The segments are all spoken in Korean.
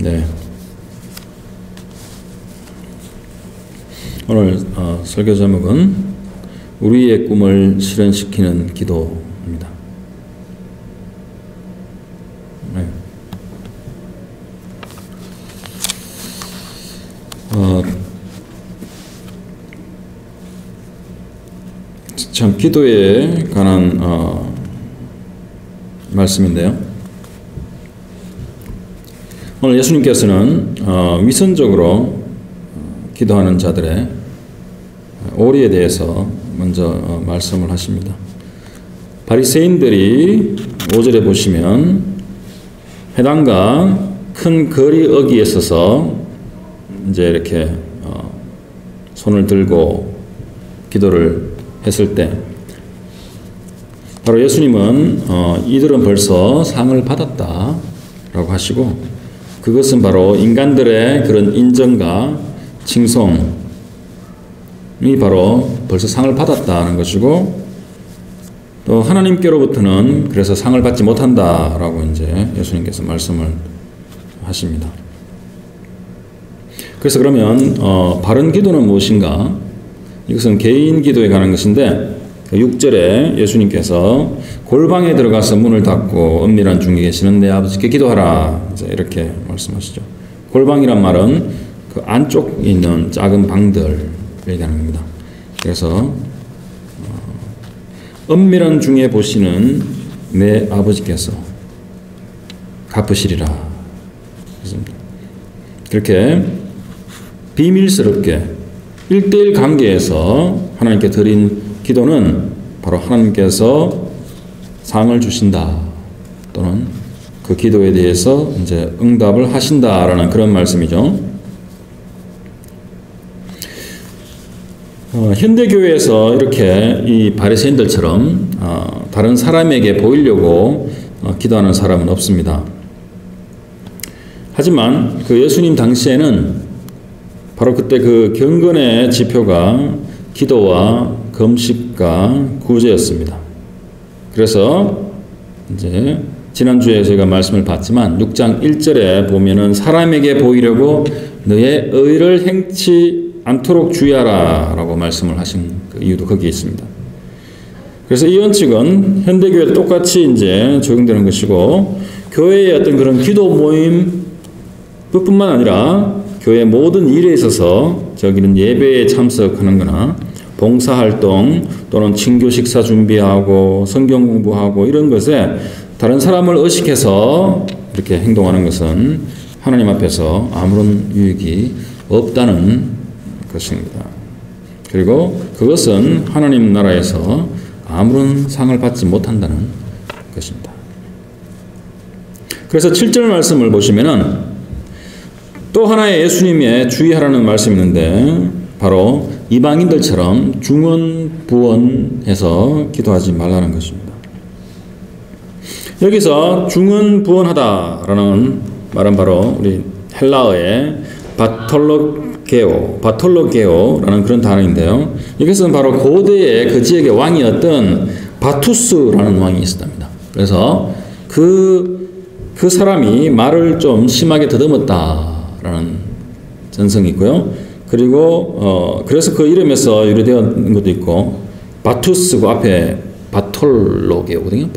네. 오늘 설교 제목은 우리의 꿈을 실현시키는 기도입니다. 네. 참 기도에 관한 말씀인데요. 오늘 예수님께서는 위선적으로 기도하는 자들의 오리에 대해서 먼저 말씀을 하십니다. 바리새인들이 5절에 보시면 회당과 큰 거리 어귀에 서서 이제 이렇게 손을 들고 기도를 했을 때 바로 예수님은 이들은 벌써 상을 받았다라고 하시고, 그것은 바로 인간들의 그런 인정과 칭송이 바로 벌써 상을 받았다는 것이고, 또 하나님께로부터는 그래서 상을 받지 못한다라고 이제 예수님께서 말씀을 하십니다. 그래서 그러면 바른 기도는 무엇인가? 이것은 개인 기도에 관한 것인데, 6절에 예수님께서 골방에 들어가서 문을 닫고 은밀한 중에 계시는 내 아버지께 기도하라, 이제 이렇게 말씀하시죠. 골방이란 말은 그 안쪽에 있는 작은 방들을 얘기하는 겁니다. 그래서 은밀한 중에 보시는 내 아버지께서 갚으시리라. 그렇게 비밀스럽게 1:1 관계에서 하나님께 드린 기도는 바로 하나님께서 상을 주신다, 또는 그 기도에 대해서 이제 응답을 하신다라는 그런 말씀이죠. 현대 교회에서 이렇게 이 바리새인들처럼 다른 사람에게 보이려고 기도하는 사람은 없습니다. 하지만 그 예수님 당시에는 바로 그때 그 경건의 지표가 기도와 금식과 구제였습니다. 그래서 이제 지난주에 저희가 말씀을 봤지만 6장 1절에 보면은 사람에게 보이려고 너의 의를 행치 않도록 주의하라 라고 말씀을 하신 그 이유도 거기에 있습니다. 그래서 이 원칙은 현대교회도 똑같이 이제 적용되는 것이고, 교회의 어떤 그런 기도 모임 뿐만 아니라 교회 모든 일에 있어서 저기는 예배에 참석하는 거나 봉사활동 또는 친교 식사 준비하고 성경 공부하고 이런 것에 다른 사람을 의식해서 이렇게 행동하는 것은 하나님 앞에서 아무런 유익이 없다는 것입니다. 그리고 그것은 하나님 나라에서 아무런 상을 받지 못한다는 것입니다. 그래서 7절 말씀을 보시면은 또 하나의 예수님의 주의하라는 말씀이 있는데, 바로 이방인들처럼 중언부언해서 기도하지 말라는 것입니다. 여기서 중언부언하다라는 말은 바로 우리 헬라어의 바톨로게오라는 그런 단어인데요. 이것은 바로 고대의 그 지역의 왕이었던 바투스라는 왕이 있었답니다. 그래서 그 사람이 말을 좀 심하게 더듬었다라는 전성이 있고요. 그리고 그래서 그 이름에서 유래되는 것도 있고, 바투스고 앞에 바톨로게오거든요.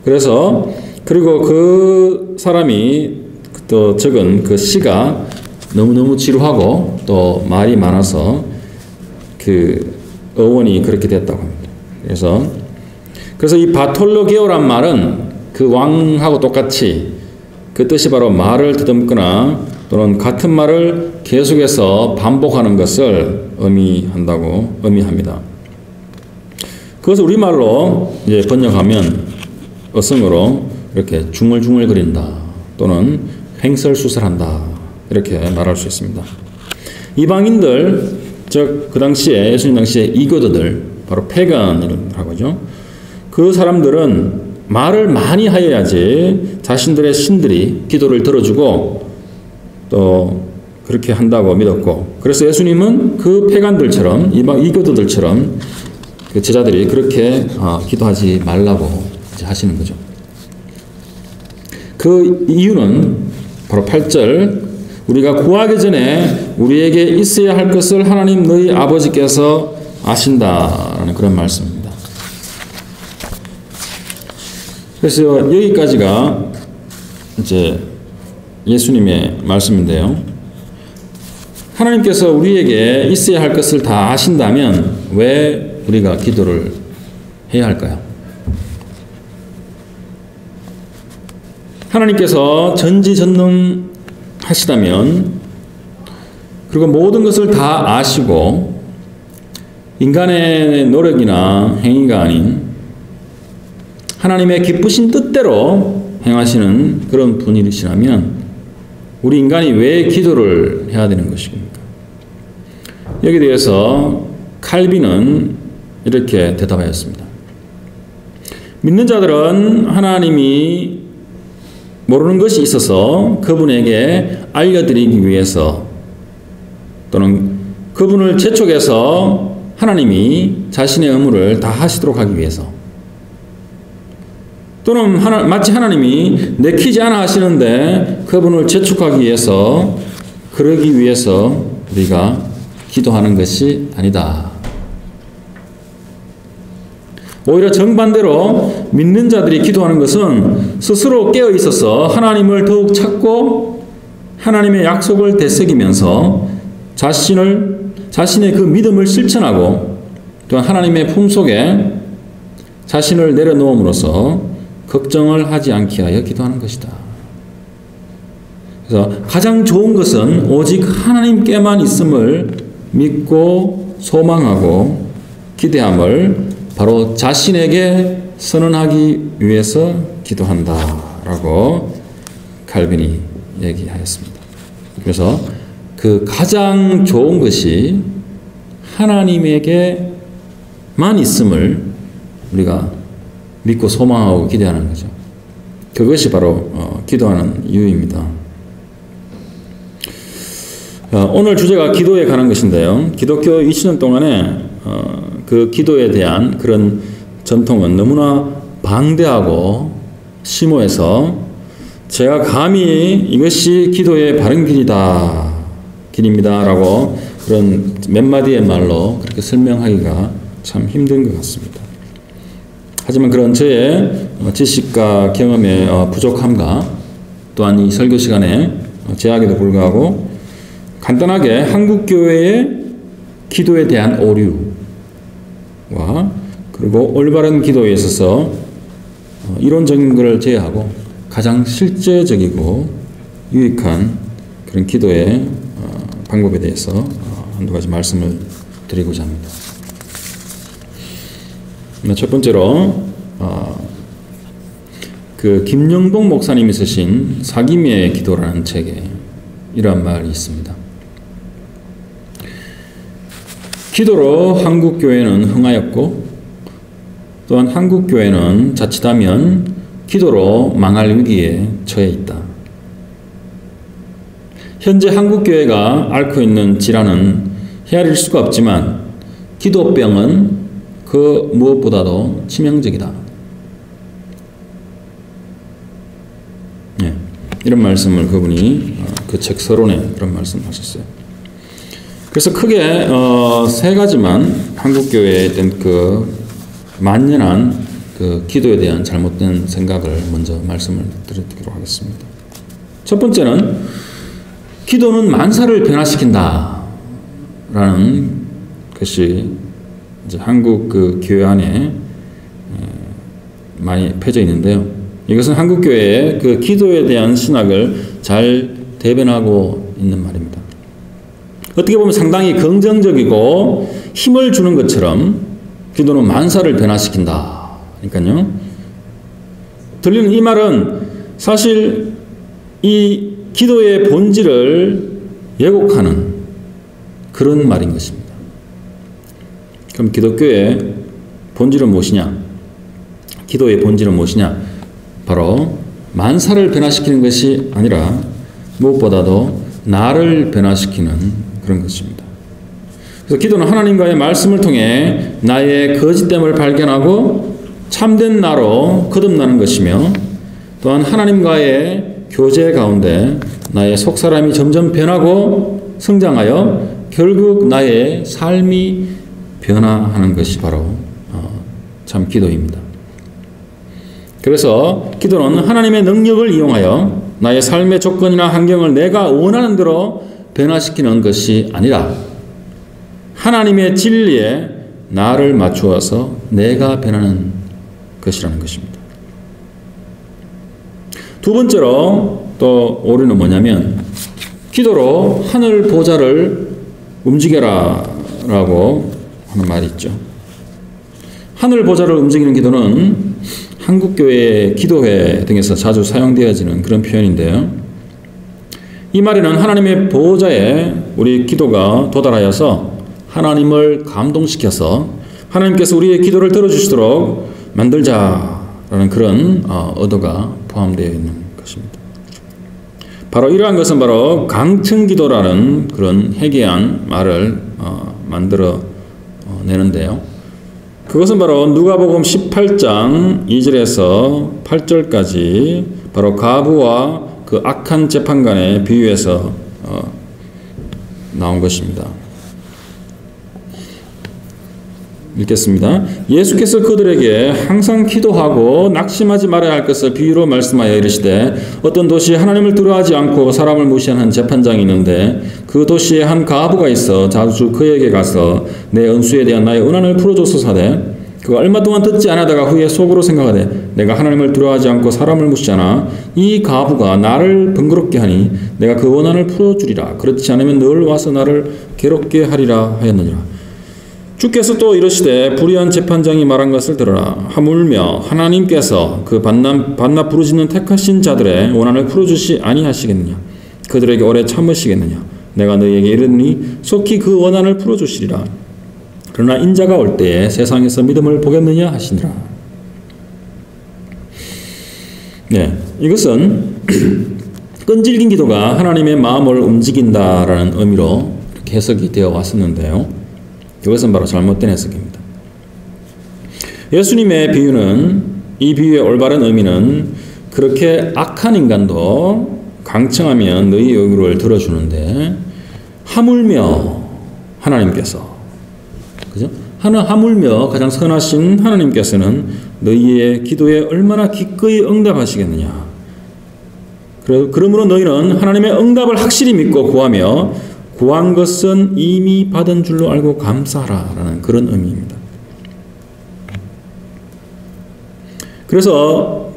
그래서 그리고 그 사람이 또 적은 그 시가 너무너무 지루하고 또 말이 많아서 그 어원이 그렇게 됐다고 합니다. 그래서 이 바톨로게오란 말은 그 왕하고 똑같이 그 뜻이 바로 말을 더듬거나 또는 같은 말을 계속해서 반복하는 것을 의미합니다. 그것을 우리말로 이제 번역하면 어성으로 이렇게 중얼중얼거린다 또는 횡설수설한다 이렇게 말할 수 있습니다. 이방인들, 즉 그 당시에 예수님 당시에 이교도들, 바로 패간이라고 하죠. 그 사람들은 말을 많이 하여야지 자신들의 신들이 기도를 들어주고 또 그렇게 한다고 믿었고, 그래서 예수님은 그 패간들처럼 이교도들처럼 그 제자들이 그렇게 기도하지 말라고 이제 하시는 거죠. 그 이유는 바로 8절 우리가 구하기 전에 우리에게 있어야 할 것을 하나님 너희 아버지께서 아신다라는 그런 말씀입니다. 그래서 여기까지가 이제 예수님의 말씀인데요. 하나님께서 우리에게 있어야 할 것을 다 아신다면 왜 우리가 기도를 해야 할까요? 하나님께서 전지전능하시다면 그리고 모든 것을 다 아시고 인간의 노력이나 행위가 아닌 하나님의 기쁘신 뜻대로 행하시는 그런 분이시라면 우리 인간이 왜 기도를 해야 되는 것입니까? 여기에 대해서 칼빈은 이렇게 대답하였습니다. 믿는 자들은 하나님이 모르는 것이 있어서 그분에게 알려드리기 위해서 또는 그분을 재촉해서 하나님이 자신의 의무를 다 하시도록 하기 위해서 또는 마치 하나님이 내키지 않아 하시는데 그분을 재촉하기 위해서 그러기 위해서 우리가 기도하는 것이 아니다. 오히려 정반대로 믿는 자들이 기도하는 것은 스스로 깨어 있어서 하나님을 더욱 찾고 하나님의 약속을 되새기면서 자신의 그 믿음을 실천하고 또한 하나님의 품 속에 자신을 내려놓음으로써 걱정을 하지 않게 하여 기도하는 것이다. 그래서 가장 좋은 것은 오직 하나님께만 있음을 믿고 소망하고 기대함을 바로 자신에게 선언하기 위해서 기도한다라고 칼빈이 얘기하였습니다. 그래서 그 가장 좋은 것이 하나님에게만 있음을 우리가 믿고 소망하고 기대하는 거죠. 그것이 바로 기도하는 이유입니다. 오늘 주제가 기도에 관한 것인데요. 기독교 2000년 동안에 그 기도에 대한 그런 전통은 너무나 방대하고 심오해서 제가 감히 이것이 기도의 바른 길입니다 라고 그런 몇 마디의 말로 그렇게 설명하기가 참 힘든 것 같습니다. 하지만 그런 저의 지식과 경험의 부족함과 또한 이 설교 시간에 제약에도 불구하고 간단하게 한국교회의 기도에 대한 오류와 그리고 올바른 기도에 있어서 이론적인 것을 제외하고 가장 실제적이고 유익한 그런 기도의 방법에 대해서 한두 가지 말씀을 드리고자 합니다. 첫 번째로 그 김영봉 목사님이 쓰신 사김의 기도라는 책에 이러한 말이 있습니다. 기도로 한국교회는 흥하였고 또한 한국교회는 자칫하면 기도로 망할 위기에 처해 있다. 현재 한국교회가 앓고 있는 질환은 헤아릴 수가 없지만 기도병은 그 무엇보다도 치명적이다. 네, 이런 말씀을 그분이 그 책 서론에 그런 말씀하셨어요. 그래서 크게 세 가지만 한국교회에 있던 그 만연한 그 기도에 대한 잘못된 생각을 먼저 말씀을 드리도록 하겠습니다. 첫 번째는 기도는 만사를 변화시킨다 라는 것이 이제 한국 그 교회 안에 많이 펴져 있는데요. 이것은 한국 교회의 그 기도에 대한 신학을 잘 대변하고 있는 말입니다. 어떻게 보면 상당히 긍정적이고 힘을 주는 것처럼 기도는 만사를 변화시킨다. 그러니까요. 들리는 이 말은 사실 이 기도의 본질을 왜곡하는 그런 말인 것입니다. 그럼 기독교의 본질은 무엇이냐? 기도의 본질은 무엇이냐? 바로 만사를 변화시키는 것이 아니라 무엇보다도 나를 변화시키는 그런 것입니다. 그래서 기도는 하나님과의 말씀을 통해 나의 거짓됨을 발견하고 참된 나로 거듭나는 것이며 또한 하나님과의 교제 가운데 나의 속사람이 점점 변하고 성장하여 결국 나의 삶이 변화하는 것이 바로 참 기도입니다. 그래서 기도는 하나님의 능력을 이용하여 나의 삶의 조건이나 환경을 내가 원하는 대로 변화시키는 것이 아니라 하나님의 진리에 나를 맞추어서 내가 변하는 것이라는 것입니다. 두 번째로 또 오류는 뭐냐면 기도로 하늘 보좌를 움직여라 라고 하는 말이 있죠. 하늘 보좌를 움직이는 기도는 한국교회 기도회 등에서 자주 사용되어지는 그런 표현인데요. 이 말에는 하나님의 보좌에 우리 기도가 도달하여서 하나님을 감동시켜서 하나님께서 우리의 기도를 들어주시도록 만들자라는 그런 의도가 포함되어 있는 것입니다. 바로 이러한 것은 바로 강청기도라는 그런 해괴한 말을 만들어 내는데요. 그것은 바로 누가복음 18장 2절에서 8절까지 바로 과부와 그 악한 재판관의 비유에서 나온 것입니다. 읽겠습니다. 예수께서 그들에게 항상 기도하고 낙심하지 말아야 할 것을 비유로 말씀하여 이르시되 어떤 도시에 하나님을 두려워하지 않고 사람을 무시한 한 재판장이 있는데 그 도시에 한 과부가 있어 자주 그에게 가서 내 은수에 대한 나의 은환을 풀어줬소서 하되 그가 얼마 동안 듣지 않다가 후에 속으로 생각하되 내가 하나님을 두려워하지 않고 사람을 무시하나 이 과부가 나를 번거롭게 하니 내가 그 원한을 풀어주리라. 그렇지 않으면 늘 와서 나를 괴롭게 하리라 하였느니라. 주께서 또 이르시되 불의한 재판장이 말한 것을 들어라. 하물며 하나님께서 그 반납 부르짖는 택하신 자들의 원한을 풀어주시 아니하시겠느냐. 그들에게 오래 참으시겠느냐. 내가 너희에게 이르니 속히 그 원한을 풀어주시리라. 그러나 인자가 올 때에 세상에서 믿음을 보겠느냐 하시니라. 네, 이것은 끈질긴 기도가 하나님의 마음을 움직인다라는 의미로 이렇게 해석이 되어 왔었는데요. 이것은 바로 잘못된 해석입니다. 예수님의 비유는 이 비유의 올바른 의미는 그렇게 악한 인간도 강청하면 너희 요구를 들어주는데 하물며 하나님께서 그죠? 하물며 가장 선하신 하나님께서는 너희의 기도에 얼마나 기꺼이 응답하시겠느냐. 그러므로 너희는 하나님의 응답을 확실히 믿고 구하며 구한 것은 이미 받은 줄로 알고 감사하라라는 그런 의미입니다. 그래서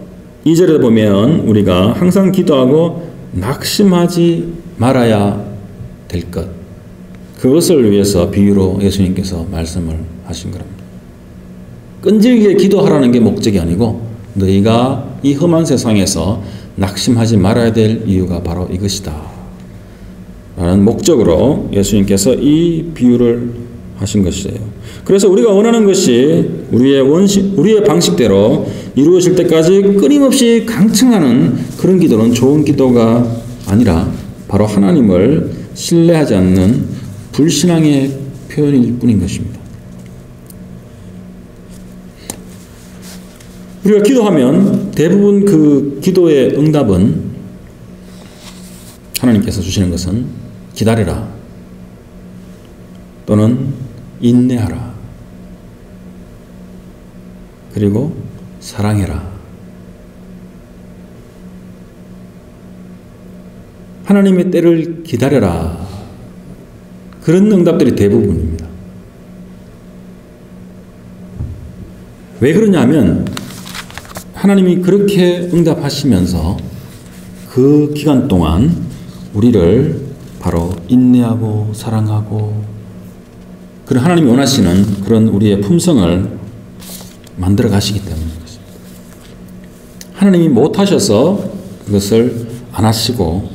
2절에 보면 우리가 항상 기도하고 낙심하지 말아야 될 것, 그것을 위해서 비유로 예수님께서 말씀을 하신 겁니다. 끈질기게 기도하라는 게 목적이 아니고 너희가 이 험한 세상에서 낙심하지 말아야 될 이유가 바로 이것이다 라는 목적으로 예수님께서 이 비유를 하신 것이에요. 그래서 우리가 원하는 것이 우리의 방식대로 이루어질 때까지 끊임없이 강청하는 그런 기도는 좋은 기도가 아니라 바로 하나님을 신뢰하지 않는 불신앙의 표현일 뿐인 것입니다. 우리가 기도하면 대부분 그 기도의 응답은 하나님께서 주시는 것은 기다려라 또는 인내하라 그리고 사랑해라. 하나님의 때를 기다려라. 그런 응답들이 대부분입니다. 왜 그러냐면 하나님이 그렇게 응답하시면서 그 기간 동안 우리를 바로 인내하고 사랑하고 그런 하나님이 원하시는 그런 우리의 품성을 만들어 가시기 때문입니다. 하나님이 못하셔서 그것을 안 하시고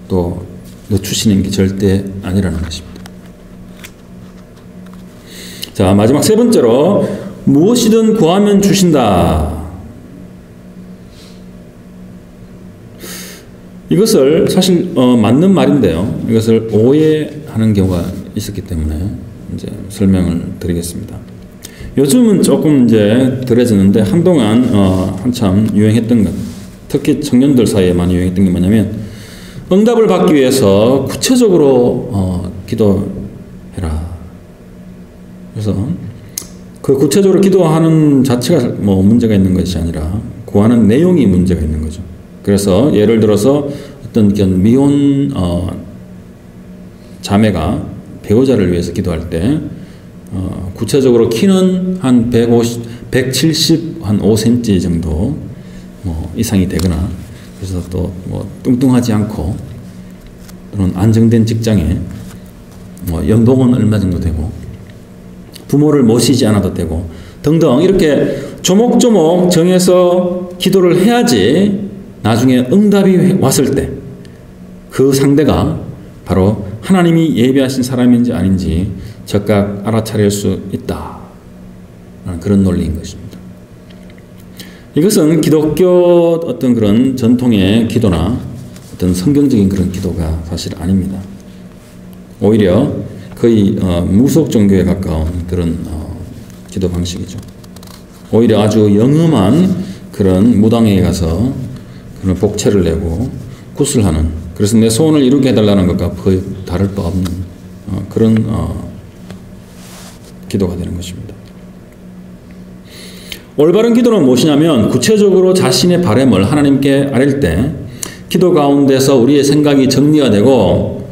또 늦추시는 게 절대 아니라는 것입니다. 자, 마지막 세 번째로 무엇이든 구하면 주신다. 이것을 사실 맞는 말인데요. 이것을 오해하는 경우가 있었기 때문에 이제 설명을 드리겠습니다. 요즘은 조금 이제 덜해졌는데 한동안 한참 유행했던 것, 특히 청년들 사이에 많이 유행했던 게 뭐냐면 응답을 받기 위해서 구체적으로 기도해라. 그래서 그 구체적으로 기도하는 자체가 뭐 문제가 있는 것이 아니라 구하는 내용이 문제가 있는 거죠. 그래서 예를 들어서 어떤 미혼 자매가 배우자를 위해서 기도할 때 구체적으로 키는 한 175cm 정도 뭐 이상이 되거나, 그래서 또 뭐 뚱뚱하지 않고 또는 안정된 직장에 뭐 연봉은 얼마 정도 되고 부모를 모시지 않아도 되고 등등 이렇게 조목조목 정해서 기도를 해야지 나중에 응답이 왔을 때 그 상대가 바로 하나님이 예비하신 사람인지 아닌지 즉각 알아차릴 수 있다. 그런 논리인 것입니다. 이것은 기독교 어떤 그런 전통의 기도나 어떤 성경적인 그런 기도가 사실 아닙니다. 오히려 거의 무속 종교에 가까운 그런 기도 방식이죠. 오히려 아주 영험한 그런 무당에 가서 그런 복채를 내고 구슬하는, 그래서 내 소원을 이루게 해달라는 것과 거의 다를 바 없는 그런 기도가 되는 것입니다. 올바른 기도는 무엇이냐면 구체적으로 자신의 바람을 하나님께 아뢰일 때 기도 가운데서 우리의 생각이 정리가 되고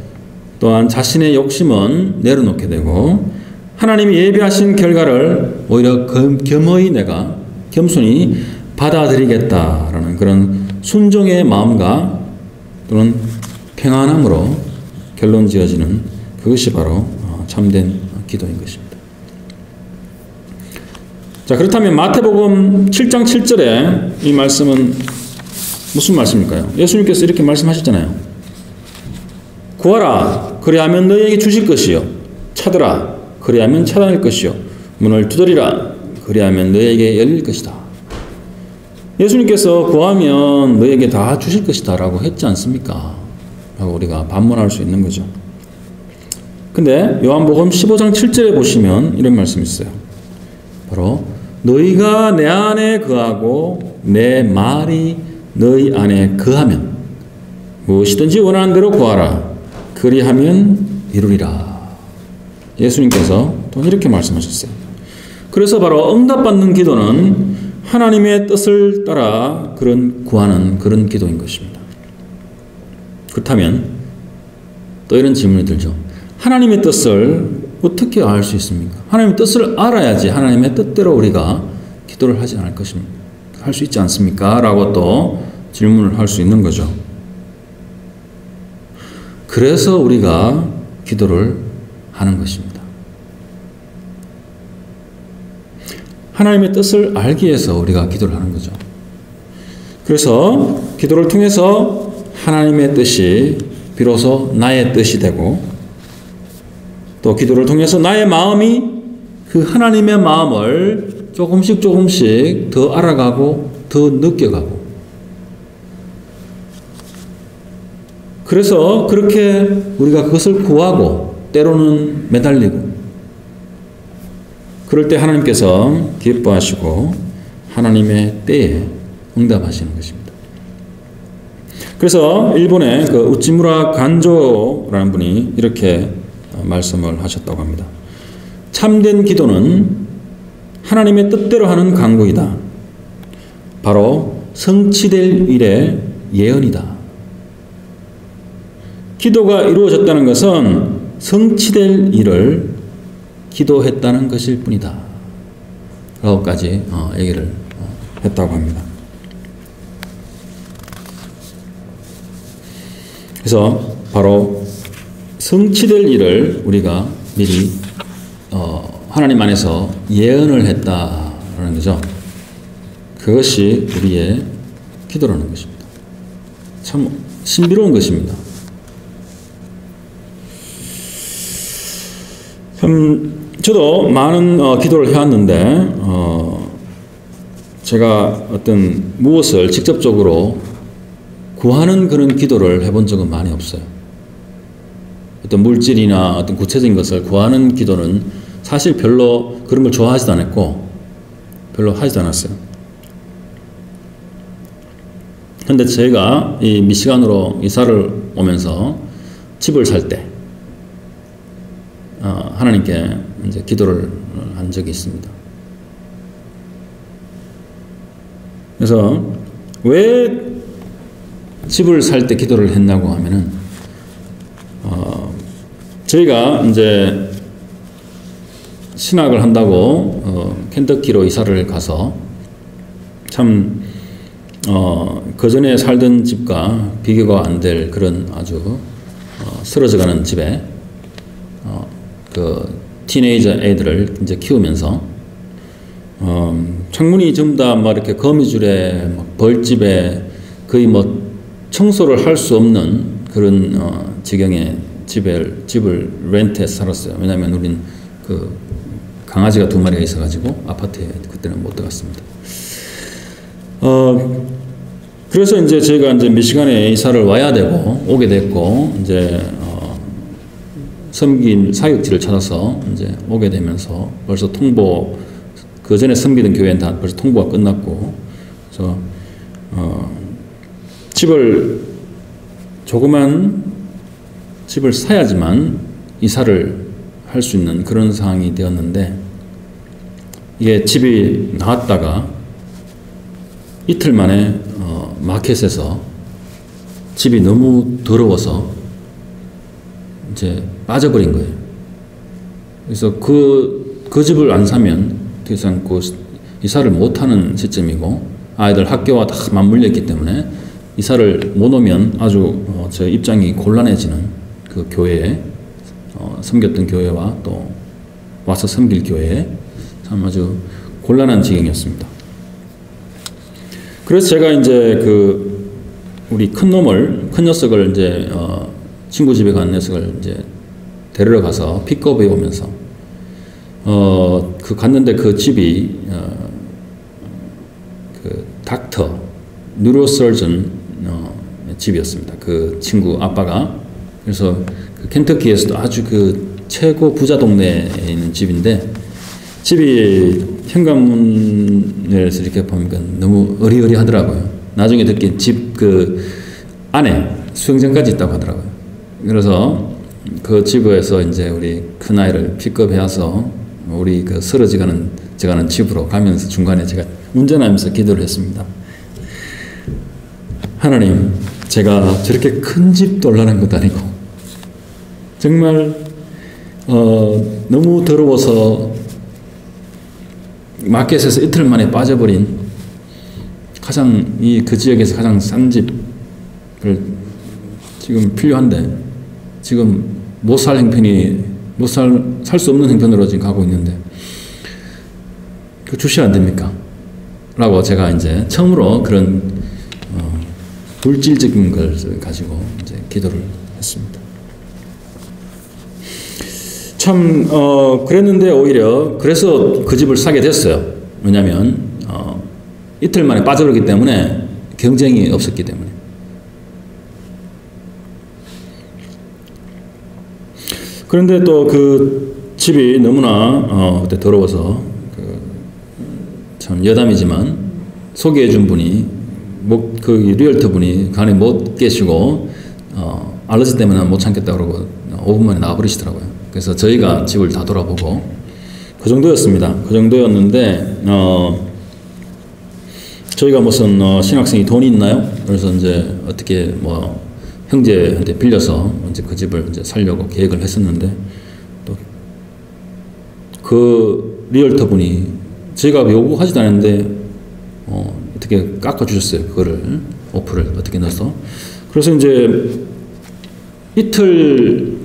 또한 자신의 욕심은 내려놓게 되고 하나님이 예비하신 결과를 오히려 겸허히 내가 겸손히 받아들이겠다라는 그런 순종의 마음과 또는 평안함으로 결론 지어지는 그것이 바로 참된 기도인 것입니다. 자, 그렇다면 마태복음 7장 7절에 이 말씀은 무슨 말씀일까요? 예수님께서 이렇게 말씀하셨잖아요. 구하라, 그리하면 너희에게 주실 것이요. 찾으라, 그리하면 찾아낼 것이요. 문을 두드리라, 그리하면 너희에게 열릴 것이다. 예수님께서 구하면 너희에게 다 주실 것이다 라고 했지 않습니까? 라고 우리가 반문할 수 있는 거죠. 근데 요한복음 15장 7절에 보시면 이런 말씀이 있어요. 바로 너희가 내 안에 거하고 내 말이 너희 안에 거하면 무엇이든지 원하는 대로 구하라. 그리하면 이루리라. 예수님께서 또 이렇게 말씀하셨어요. 그래서 바로 응답받는 기도는 하나님의 뜻을 따라 구하는 그런 기도인 것입니다. 그렇다면 또 이런 질문이 들죠. 하나님의 뜻을 어떻게 알 수 있습니까? 하나님의 뜻을 알아야지 하나님의 뜻대로 우리가 기도를 하지 않을 것입니다. 할 수 있지 않습니까? 라고 또 질문을 할 수 있는 거죠. 그래서 우리가 기도를 하는 것입니다. 하나님의 뜻을 알기 위해서 우리가 기도를 하는 거죠. 그래서 기도를 통해서 하나님의 뜻이 비로소 나의 뜻이 되고 또 기도를 통해서 나의 마음이 그 하나님의 마음을 조금씩 더 알아가고 더 느껴가고 그래서 그렇게 우리가 그것을 구하고 때로는 매달리고 그럴 때 하나님께서 기뻐하시고 하나님의 때에 응답하시는 것입니다. 그래서 일본의 그 우찌무라 간조라는 분이 이렇게 말씀을 하셨다고 합니다. 참된 기도는 하나님의 뜻대로 하는 간구이다. 바로 성취될 일의 예언이다. 기도가 이루어졌다는 것은 성취될 일을 기도했다는 것일 뿐이다. 라고까지 얘기를 했다고 합니다. 그래서 바로 성취될 일을 우리가 미리 하나님 안에서 예언을 했다라는 거죠. 그것이 우리의 기도라는 것입니다. 참 신비로운 것입니다. 저도 많은 기도를 해왔는데 제가 어떤 무엇을 직접적으로 구하는 그런 기도를 해본 적은 많이 없어요. 어떤 물질이나 어떤 구체적인 것을 구하는 기도는 사실 별로 그런 걸 좋아하지도 않았고 별로 하지도 않았어요. 그런데 제가 이 미시간으로 이사를 오면서 집을 살 때 하나님께 이제 기도를 한 적이 있습니다. 그래서 왜 집을 살 때 기도를 했냐고 하면은 저희가 이제 신학을 한다고 켄터키로 이사를 가서 참 그 전에 살던 집과 비교가 안 될 그런 아주 쓰러져가는 집에 그 티네이저 애들을 이제 키우면서 창문이 전부 다 막 이렇게 거미줄에 막 벌집에 거의 뭐 청소를 할 수 없는 그런 지경의 집을 렌트해서 살았어요. 왜냐하면 우린 그 강아지가 2마리가 있어가지고 아파트에 그때는 못 들어갔습니다. 그래서 이제 저희가 이제 미시간에 이사를 와야 되고 오게 됐고 이제 섬긴 사역지를 찾아서 이제 오게 되면서 벌써 통보 그 전에 섬기던 교회는 다 벌써 통보가 끝났고 그래서 조그만 집을 사야지만 이사를 할 수 있는 그런 상황이 되었는데 이게 집이 나왔다가 이틀 만에 마켓에서 집이 너무 더러워서 이제 빠져버린 거예요. 그래서 그 집을 안 사면 더 이상 이사를 못하는 시점이고 아이들 학교와 다 맞물렸기 때문에 이사를 못 오면 아주 저 입장이 곤란해지는 그 교회에 섬겼던 교회와 또 와서 섬길 교회에 참 아주 곤란한 지경이었습니다. 그래서 제가 이제 우리 큰 녀석을 이제 친구 집에 간 녀석을 이제 데리러 가서 픽업해 오면서 갔는데 그 집이 그 닥터 뉴로서전 집이었습니다. 그 친구 아빠가. 그래서 그 켄터키에서도 아주 그 최고 부자 동네에 있는 집인데 집이 현관문에서 이렇게 보니까 너무 어리어리하더라고요. 나중에 듣기 집 그 안에 수영장까지 있다고 하더라고요. 그래서 그 집에서 이제 우리 큰아이를 픽업해와서 우리 그 쓰러져가는 제가는 집으로 가면서 중간에 제가 운전하면서 기도를 했습니다. 하나님, 제가 저렇게 큰 집도 올라간 것도 아니고 정말 너무 더러워서 마켓에서 이틀 만에 빠져버린 그 지역에서 가장 싼 집을 지금 필요한데 지금 못 살 수 없는 형편으로 지금 가고 있는데 그 주시면 안 됩니까? 라고 제가 이제 처음으로 그런 물질적인 걸 가지고 이제 기도를 했습니다. 참 그랬는데 오히려 그래서 그 집을 사게 됐어요. 왜냐하면 이틀 만에 빠져버렸기 때문에 경쟁이 없었기 때문에. 그런데 또 그 집이 너무나 그때 더러워서 참 여담이지만 소개해준 분이 그 리얼터 분이 간에 못 계시고 알러지 때문에 못 참겠다 그러고 5분 만에 나와버리시더라고요. 그래서 저희가 집을 다 돌아보고 그 정도였습니다. 그 정도였는데 저희가 무슨 신학생이 돈이 있나요? 그래서 이제 어떻게 뭐 형제한테 빌려서 이제 그 집을 이제 살려고 계획을 했었는데 또 그 리얼터 분이 저희가 요구하지도 않았는데 어떻게 깎아주셨어요. 그거를 오프를 어떻게 넣어서. 그래서 이제 이틀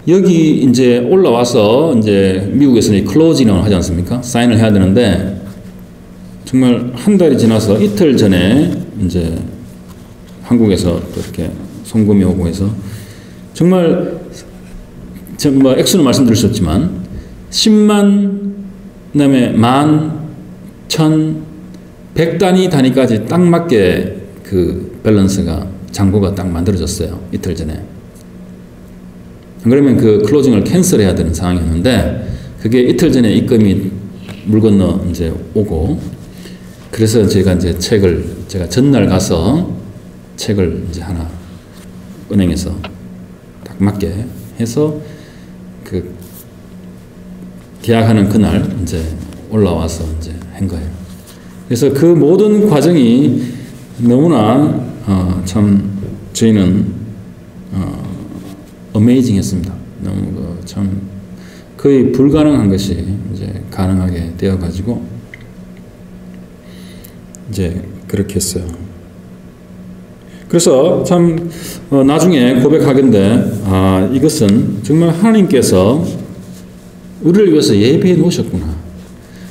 여기 이제 올라와서 이제 미국에서는 클로징을 하지 않습니까? 사인을 해야 되는데 정말 한 달이 지나서 이틀 전에 이제 한국에서 또 이렇게 송금이 오고 해서 정말 뭐 액수는 말씀드릴 수 없지만 10만 그다음에 10,000, 1,000, 100단위까지 딱 맞게 그 밸런스가 잔고가 딱 만들어졌어요. 이틀 전에. 그러면 그 클로징을 캔슬해야 되는 상황이었는데 그게 이틀 전에 입금이 물 건너 이제 오고 그래서 제가 이제 제가 전날 가서 책을 이제 하나 은행에서 딱 맞게 해서 그 계약하는 그날 이제 올라와서 이제 한 거예요. 그래서 그 모든 과정이 너무나 참 저희는 어메이징했습니다. 너무 참 거의 불가능한 것이 이제 가능하게 되어 가지고 이제 그렇게 했어요. 그래서 참 나중에 고백하건대 이것은 정말 하나님께서 우리를 위해서 예비해 놓으셨구나.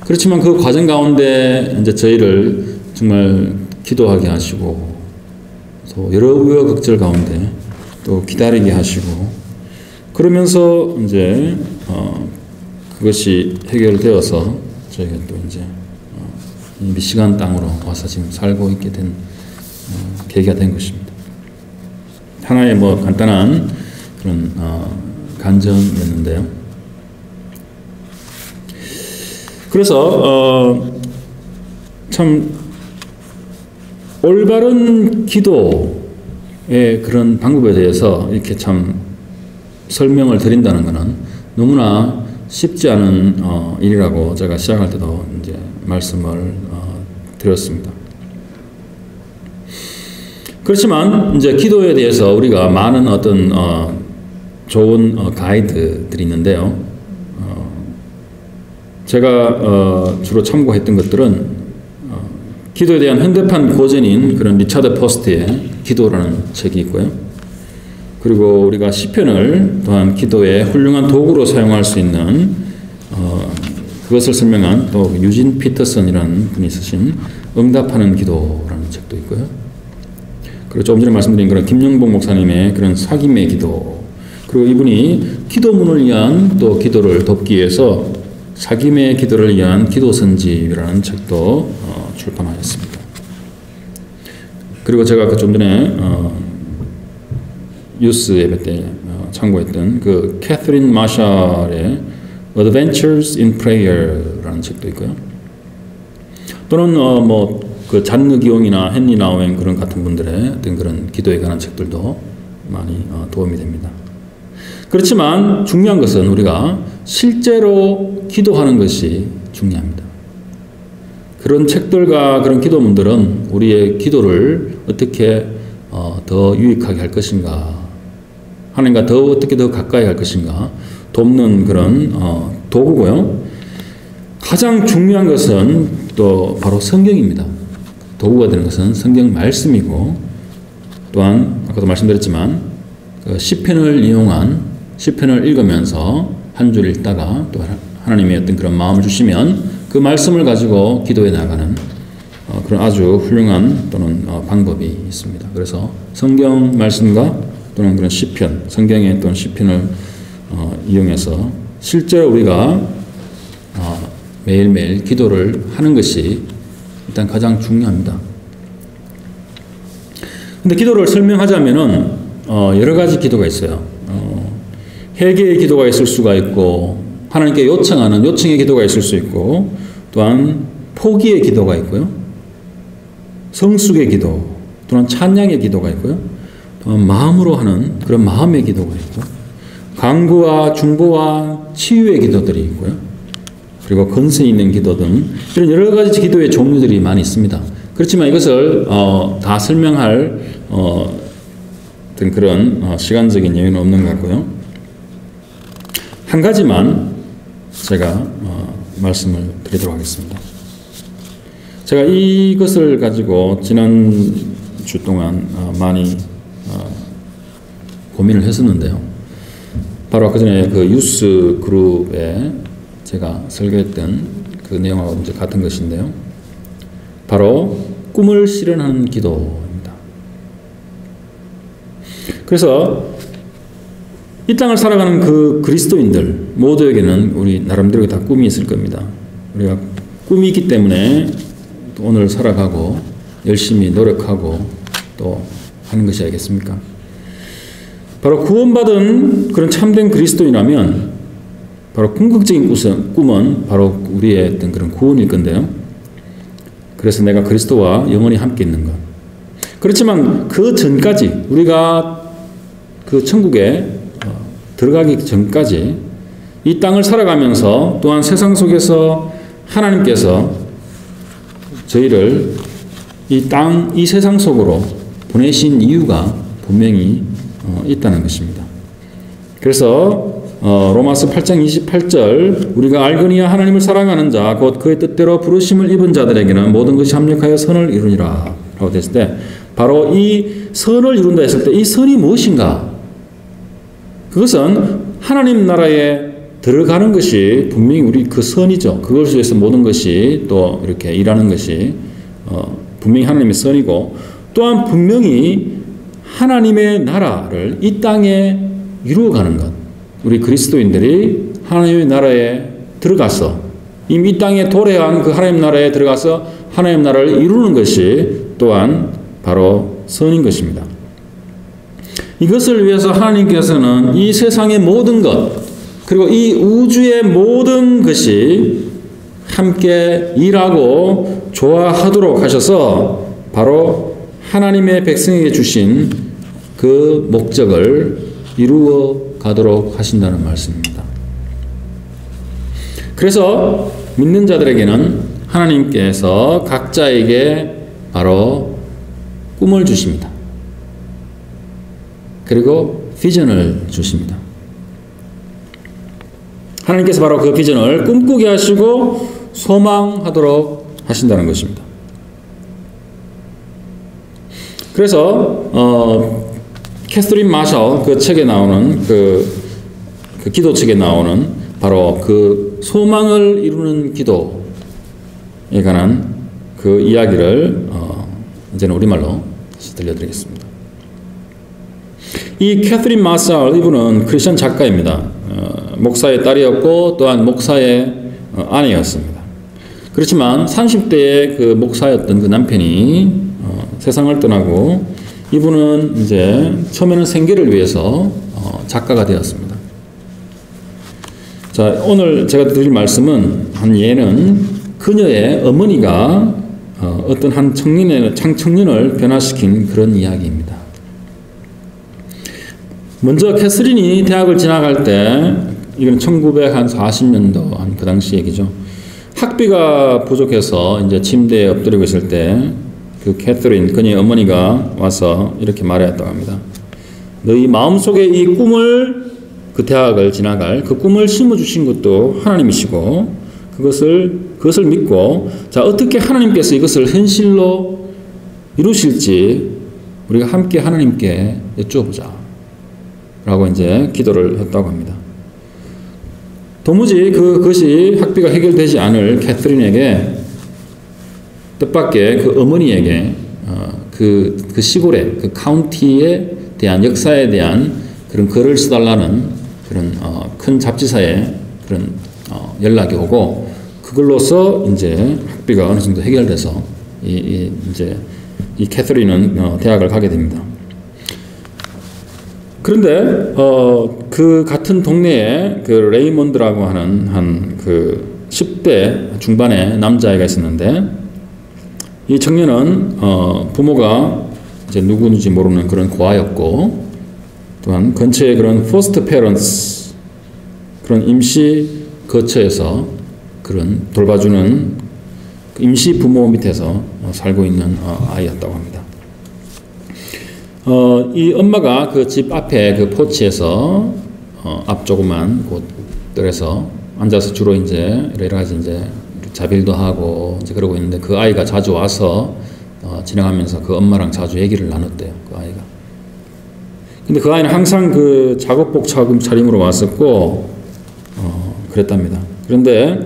그렇지만 그 과정 가운데 이제 저희를 정말 기도하게 하시고 또 여러 우여곡절 가운데 또 기다리게 하시고 그러면서 이제 그것이 해결되어서 저희가 또 이제 이 미시간 땅으로 와서 지금 살고 있게 된 계기가 된 것입니다. 하나의 뭐 간단한 그런 간증이었는데요. 그래서 참 올바른 기도의 그런 방법에 대해서 이렇게 참 설명을 드린다는 것은 너무나 쉽지 않은 일이라고 제가 시작할 때도 이제 말씀을 드렸습니다. 그렇지만 이제 기도에 대해서 우리가 많은 어떤 좋은 가이드들이 있는데요. 제가 주로 참고했던 것들은 기도에 대한 현대판 고전인 그런 리차드 포스트의 기도라는 책이 있고요. 그리고 우리가 시편을 또한 기도의 훌륭한 도구로 사용할 수 있는 그것을 설명한 또 유진 피터슨이라는 분이 쓰신 응답하는 기도라는 책도 있고요. 그리고 조금 전에 말씀드린 그런 김영복 목사님의 그런 사김의 기도, 그리고 이분이 기도문을 위한 또 기도를 돕기 위해서 사김의 기도를 위한 기도선집이라는 책도 출판하였습니다. 그리고 제가 좀 전에 유스 예배 때 참고했던 그 캐서린 마샬의 Adventures in Prayer라는 책도 있고요. 또는 그 잔느 기용이나 헨리 나우엔 그런 같은 분들의 어떤 그런 기도에 관한 책들도 많이 도움이 됩니다. 그렇지만 중요한 것은 우리가 실제로 기도하는 것이 중요합니다. 그런 책들과 그런 기도문들은 우리의 기도를 어떻게 더 유익하게 할 것인가, 하나님과 어떻게 더 가까이 할 것인가 돕는 그런 도구고요. 가장 중요한 것은 또 바로 성경입니다. 도구가 되는 것은 성경 말씀이고, 또한 아까도 말씀드렸지만 시편을 이용한 시편을 읽으면서 한 줄 읽다가 또 하나님의 어떤 그런 마음을 주시면 그 말씀을 가지고 기도해 나가는 그런 아주 훌륭한 또는 방법이 있습니다. 그래서 성경 말씀과 또는 그런 시편, 성경의 또는 시편을 이용해서 실제로 우리가 매일매일 기도를 하는 것이 일단 가장 중요합니다. 근데 기도를 설명하자면은 여러 가지 기도가 있어요. 회개의 기도가 있을 수가 있고, 하나님께 요청하는 요청의 기도가 있을 수 있고, 또한 포기의 기도가 있고요, 성숙의 기도 또는 찬양의 기도가 있고요, 또한 마음으로 하는 그런 마음의 기도가 있고, 간구와 중보와 치유의 기도들이 있고요, 그리고 건세 있는 기도 등 이런 여러 가지 기도의 종류들이 많이 있습니다. 그렇지만 이것을 다 설명할 어떤 그런 시간적인 여유는 없는 것 같고요. 한 가지만 제가 말씀을 드리도록 하겠습니다. 제가 이것을 가지고 지난 주 동안 많이 고민을 했었는데요. 바로 아까 전에 그 유스 그룹에 제가 설교했던 그 내용하고 이제 같은 것인데요. 바로 꿈을 실현하는 기도입니다. 그래서 이 땅을 살아가는 그 그리스도인들 모두에게는 우리 나름대로 다 꿈이 있을 겁니다. 우리가 꿈이 있기 때문에 오늘 살아가고 열심히 노력하고 또 하는 것이 아니겠습니까? 바로 구원받은 그런 참된 그리스도인이라면 바로 궁극적인 꿈은 바로 우리의 어떤 그런 구원일 건데요. 그래서 내가 그리스도와 영원히 함께 있는 것. 그렇지만 그 전까지 우리가 그 천국에 들어가기 전까지 이 땅을 살아가면서 또한 세상 속에서 하나님께서 저희를 이 세상 속으로 보내신 이유가 분명히 있다는 것입니다. 그래서 로마서 8장 28절 우리가 알거니와 하나님을 사랑하는 자 곧 그의 뜻대로 부르심을 입은 자들에게는 모든 것이 합력하여 선을 이루니라 라고 됐을 때 바로 이 선을 이룬다 했을 때 이 선이 무엇인가? 그것은 하나님 나라에 들어가는 것이 분명히 우리 그 선이죠. 그것을 위해서 모든 것이 또 이렇게 일하는 것이 분명히 하나님의 선이고 또한 분명히 하나님의 나라를 이 땅에 이루어가는 것. 우리 그리스도인들이 하나님의 나라에 들어가서 이미 이 땅에 도래한 그 하나님 나라에 들어가서 하나님 나라를 이루는 것이 또한 바로 선인 것입니다. 이것을 위해서 하나님께서는 이 세상의 모든 것 그리고 이 우주의 모든 것이 함께 일하고 조화하도록 하셔서 바로 하나님의 백성에게 주신 그 목적을 이루어 가도록 하신다는 말씀입니다. 그래서 믿는 자들에게는 하나님께서 각자에게 바로 꿈을 주십니다. 그리고 비전을 주십니다. 하나님께서 바로 그 비전을 꿈꾸게 하시고 소망하도록 하신다는 것입니다. 그래서 캐서린 마셜 그 책에 나오는 그 기도 책에 나오는 바로 그 소망을 이루는 기도에 관한 그 이야기를 이제는 우리말로 다시 들려드리겠습니다. 이 캐서린 마셜 이분은 크리스천 작가입니다. 목사의 딸이었고 또한 목사의 아내였습니다. 그렇지만 30대의 그 목사였던 그 남편이 세상을 떠나고 이분은 이제 처음에는 생계를 위해서 작가가 되었습니다. 자, 오늘 제가 드릴 말씀은 한 예는 그녀의 어머니가 어떤 한 청년을 변화시킨 그런 이야기입니다. 먼저 캐서린이 대학을 진학할 때 이건 1940년도 그 당시 얘기죠. 학비가 부족해서 이제 침대에 엎드리고 있을 때 그 캐서린 그녀의 어머니가 와서 이렇게 말했다고 합니다. 너희 마음속에 이 꿈을 그 대학을 진학할 그 꿈을 심어주신 것도 하나님이시고 그것을 믿고 자 어떻게 하나님께서 이것을 현실로 이루실지 우리가 함께 하나님께 여쭤보자 라고 이제 기도를 했다고 합니다. 도무지 그것이 학비가 해결되지 않을 캐서린에게 뜻밖의 그 어머니에게 그 시골의 그 카운티에 대한 역사에 대한 그런 글을 써달라는 그런 큰 잡지사에 그런 연락이 오고 그걸로서 이제 학비가 어느 정도 해결돼서 이제 이 캐서린은 대학을 가게 됩니다. 그런데 그 같은 동네에 그 레이몬드라고 하는 한 그 10대 중반의 남자애가 있었는데 이 청년은 부모가 이제 누구인지 모르는 그런 고아였고 또한 근처에 그런 포스트 페런스 그런 임시 거처에서 그런 돌봐주는 임시 부모 밑에서 살고 있는 아이였다고 합니다. 이 엄마가 그 집 앞에 그 포치에서 앞 조그만 곳들에서 앉아서 주로 이제 여러 가지 이제 자빌도 하고 이제 그러고 있는데 그 아이가 자주 와서 지나가면서 그 엄마랑 자주 얘기를 나눴대요. 그 아이가. 근데 그 아이는 항상 그 작업복 차림으로 왔었고 그랬답니다. 그런데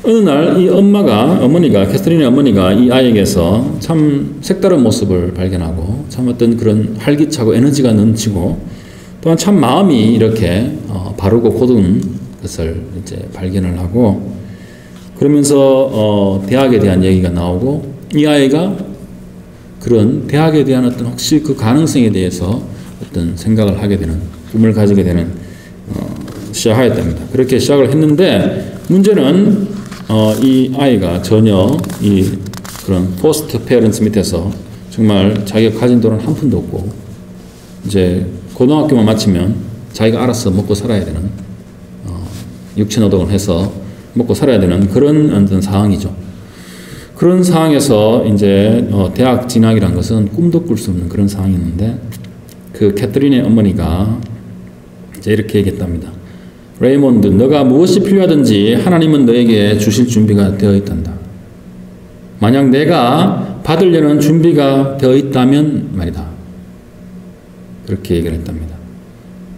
어느 날 이 어머니가 캐서린의 어머니가 이 아이에게서 참 색다른 모습을 발견하고 참 어떤 그런 활기차고 에너지가 넘치고 또한 참 마음이 이렇게 바르고 고든 것을 이제 발견을 하고 그러면서 대학에 대한 얘기가 나오고 이 아이가 그런 대학에 대한 어떤 혹시 그 가능성에 대해서 어떤 생각을 하게 되는 꿈을 가지게 되는 시작하였답니다. 그렇게 시작을 했는데 문제는 이 아이가 전혀 이 그런 포스트 페어런스 밑에서 정말 자기가 가진 돈은 한 푼도 없고 이제 고등학교만 마치면 자기가 알아서 먹고 살아야 되는 육체노동을 해서 먹고 살아야 되는 그런 어떤 상황이죠. 그런 상황에서 이제 대학 진학이란 것은 꿈도 꿀 수 없는 그런 상황이었는데 그 캐서린의 어머니가 이제 이렇게 얘기했답니다. 레이몬드, 너가 무엇이 필요하든지 하나님은 너에게 주실 준비가 되어 있단다. 만약 내가 받으려는 준비가 되어 있다면 말이다. 그렇게 얘기를 했답니다.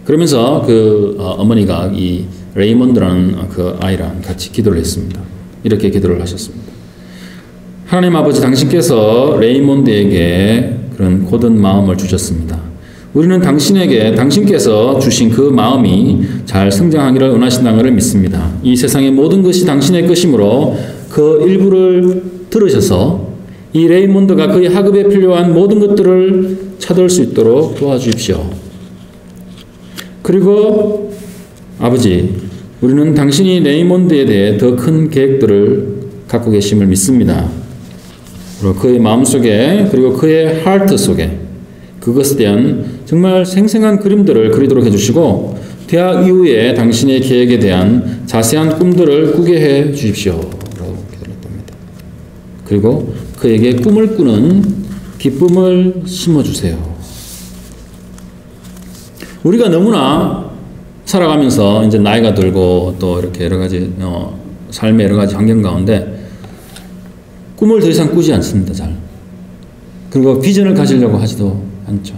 그러면서 그 어머니가 이 레이몬드라는 그 아이랑 같이 기도를 했습니다. 이렇게 기도를 하셨습니다. 하나님 아버지, 당신께서 레이몬드에게 그런 고든 마음을 주셨습니다. 우리는 당신께서 주신 그 마음이 잘 성장하기를 원하신다는 것을 믿습니다. 이 세상의 모든 것이 당신의 것이므로 그 일부를 들으셔서 이 레이몬드가 그의 학업에 필요한 모든 것들을 찾을 수 있도록 도와주십시오. 그리고 아버지, 우리는 당신이 레이몬드에 대해 더 큰 계획들을 갖고 계심을 믿습니다. 그리고 그의 마음속에 그리고 그의 하트 속에 그것에 대한 정말 생생한 그림들을 그리도록 해주시고 대학 이후에 당신의 계획에 대한 자세한 꿈들을 꾸게 해 주십시오. 라고 기도를 했답니다. 그리고 그에게 꿈을 꾸는 기쁨을 심어주세요. 우리가 너무나 살아가면서 이제 나이가 들고 또 이렇게 여러 가지 삶의 여러 가지 환경 가운데 꿈을 더 이상 꾸지 않습니다. 잘. 그리고 비전을 가지려고 하지도 않죠.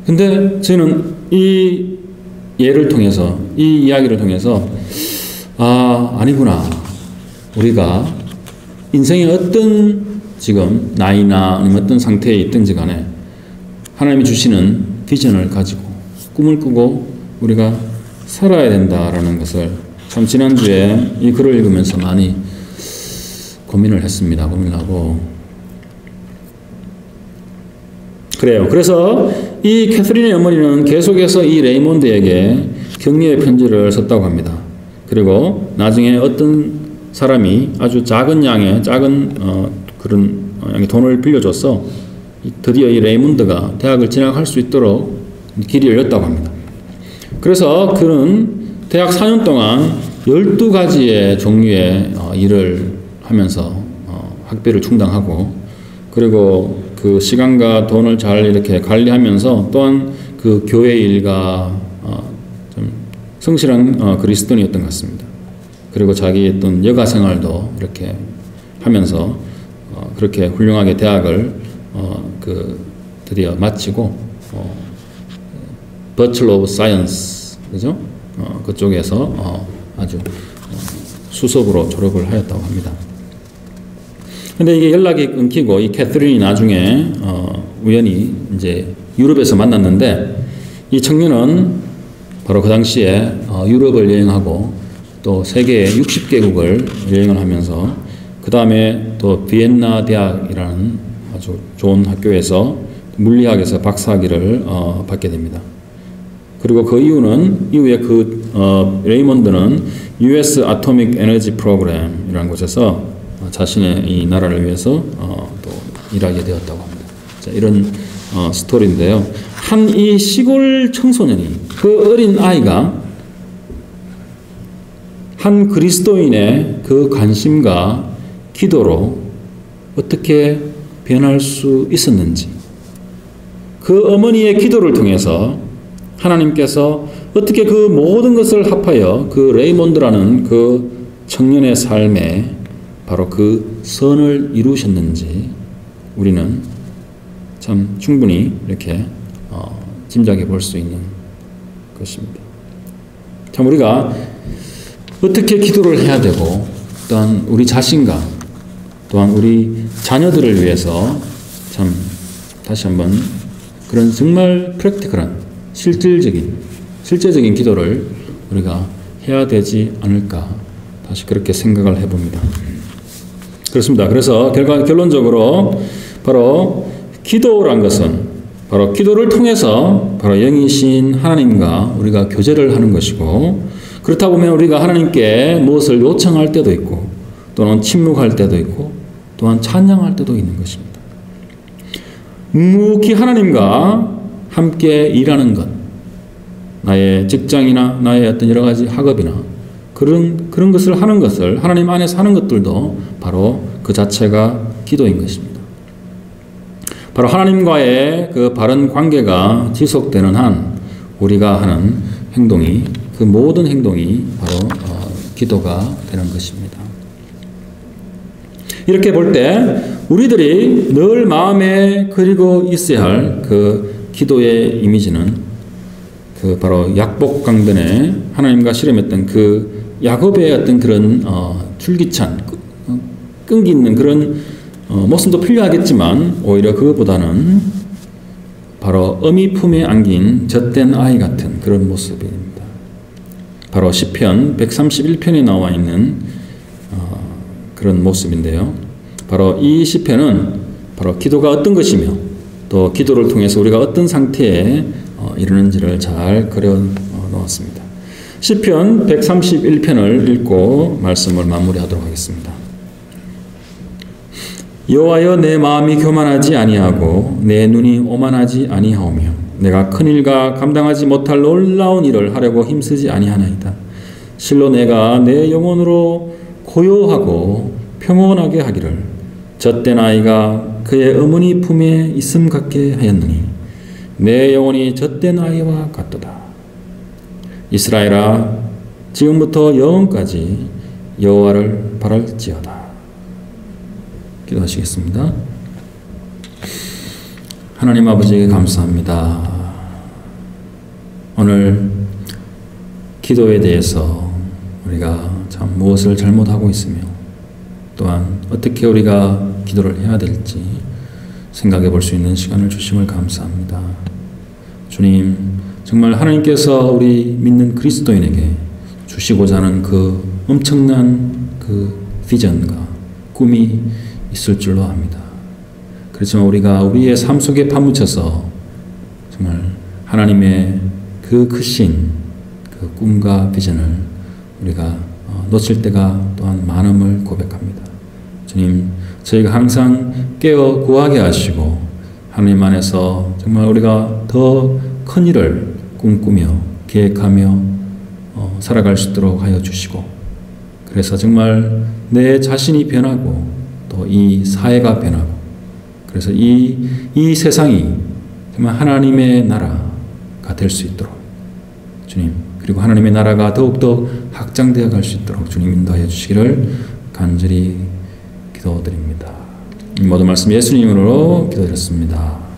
근데 저는 이 예를 통해서 이 이야기를 통해서 아니구나. 우리가 인생의 어떤 지금 나이나 아니면 어떤 상태에 있든지 간에 하나님이 주시는 비전을 가지고 꿈을 꾸고 우리가 살아야 된다라는 것을 참 지난주에 이 글을 읽으면서 많이 고민을 했습니다. 고민을 하고 그래요. 그래서 이 캐서린의 어머니는 계속해서 이 레이몬드에게 격려의 편지를 썼다고 합니다. 그리고 나중에 어떤 사람이 아주 작은 양의 그런 양의 돈을 빌려줘서 드디어 이 레이몬드가 대학을 진학할 수 있도록 길이 열렸다고 합니다. 그래서 그는 대학 4년 동안 12가지의 종류의 일을 하면서 학비를 충당하고 그리고 그 시간과 돈을 잘 이렇게 관리하면서 또한 그 교회 일과 좀 성실한 그리스도인이었던 것 같습니다. 그리고 자기 어떤 여가 생활도 이렇게 하면서 그렇게 훌륭하게 대학을 드디어 마치고 Bachelor of Science 그죠? 그쪽에서 아주 수석으로 졸업을 하였다고 합니다. 근데 이게 연락이 끊기고 이 캐서린이 나중에 우연히 이제 유럽에서 만났는데 이 청년은 바로 그 당시에 유럽을 여행하고 또 세계 60개국을 여행을 하면서 그 다음에 또 비엔나 대학이라는 아주 좋은 학교에서 물리학에서 박사학위를 받게 됩니다. 그리고 그 이후에 레이몬드는 US Atomic Energy Program이라는 곳에서 자신의 이 나라를 위해서 또 일하게 되었다고 합니다. 자, 이런 스토리인데요. 이 시골 청소년이 그 어린 아이가 한 그리스도인의 그 관심과 기도로 어떻게 변할 수 있었는지 그 어머니의 기도를 통해서 하나님께서 어떻게 그 모든 것을 합하여 그 레이몬드라는 그 청년의 삶에 바로 그 선을 이루셨는지 우리는 참 충분히 이렇게 짐작해 볼 수 있는 것입니다. 참 우리가 어떻게 기도를 해야 되고 또한 우리 자신과 또한 우리 자녀들을 위해서 참 다시 한번 그런 정말 프랙티컬한 실제적인 기도를 우리가 해야 되지 않을까 다시 그렇게 생각을 해봅니다. 그렇습니다. 그래서 결론적으로 바로 기도란 것은 바로 기도를 통해서 바로 영이신 하나님과 우리가 교제를 하는 것이고 그렇다 보면 우리가 하나님께 무엇을 요청할 때도 있고 또는 침묵할 때도 있고 또한 찬양할 때도 있는 것입니다. 묵묵히 하나님과 함께 일하는 것, 나의 직장이나 나의 어떤 여러 가지 학업이나 그런 것을 하는 것을 하나님 안에서 하는 것들도 바로 그 자체가 기도인 것입니다. 바로 하나님과의 그 바른 관계가 지속되는 한 우리가 하는 행동이, 그 모든 행동이 바로 기도가 되는 것입니다. 이렇게 볼 때 우리들이 늘 마음에 그리고 있어야 할 그 기도의 이미지는 그 바로 약복강변에 하나님과 씨름했던 그 야곱의 어떤 그런 줄기찬 끈기 있는 그런 모습도 필요하겠지만 오히려 그것보다는 바로 어미 품에 안긴 젖된 아이 같은 그런 모습입니다. 바로 시편 131편에 나와 있는 그런 모습인데요. 바로 이 시편은 바로 기도가 어떤 것이며 또 기도를 통해서 우리가 어떤 상태에 이르는지를 잘 그려 놓았습니다. 시편 131편을 읽고 말씀을 마무리하도록 하겠습니다. 여호와여, 내 마음이 교만하지 아니하고 내 눈이 오만하지 아니하오며 내가 큰 일과 감당하지 못할 놀라운 일을 하려고 힘쓰지 아니하나이다. 실로 내가 내 영혼으로 고요하고 평온하게 하기를 젖된 아이가 그의 어머니 품에 있음 같게 하였느니 내 영혼이 젖된 아이와 같도다. 이스라엘아, 지금부터 영원까지 여호와를 바랄지어다. 기도하시겠습니다. 하나님 아버지에게 감사합니다. 오늘 기도에 대해서 우리가 참 무엇을 잘못하고 있으며 또한 어떻게 우리가 기도를 해야 될지 생각해 볼 수 있는 시간을 주심을 감사합니다. 주님, 정말 하나님께서 우리 믿는 그리스도인에게 주시고자 하는 그 엄청난 그 비전과 꿈이 있을 줄로 압니다. 그렇지만 우리가 우리의 삶 속에 파묻혀서 정말 하나님의 그 크신 그 꿈과 비전을 우리가 놓칠 때가 또한 많음을 고백합니다. 주님, 저희가 항상 깨어 구하게 하시고 하나님 안에서 정말 우리가 더 큰 일을 꿈꾸며 계획하며 살아갈 수 있도록 하여 주시고, 그래서 정말 내 자신이 변하고 또 이 사회가 변하고, 그래서 이 세상이 정말 하나님의 나라가 될 수 있도록 주님, 그리고 하나님의 나라가 더욱더 확장되어 갈 수 있도록 주님 인도하여 주시기를 간절히 기도드립니다. 이 모든 말씀 예수님으로 기도드렸습니다.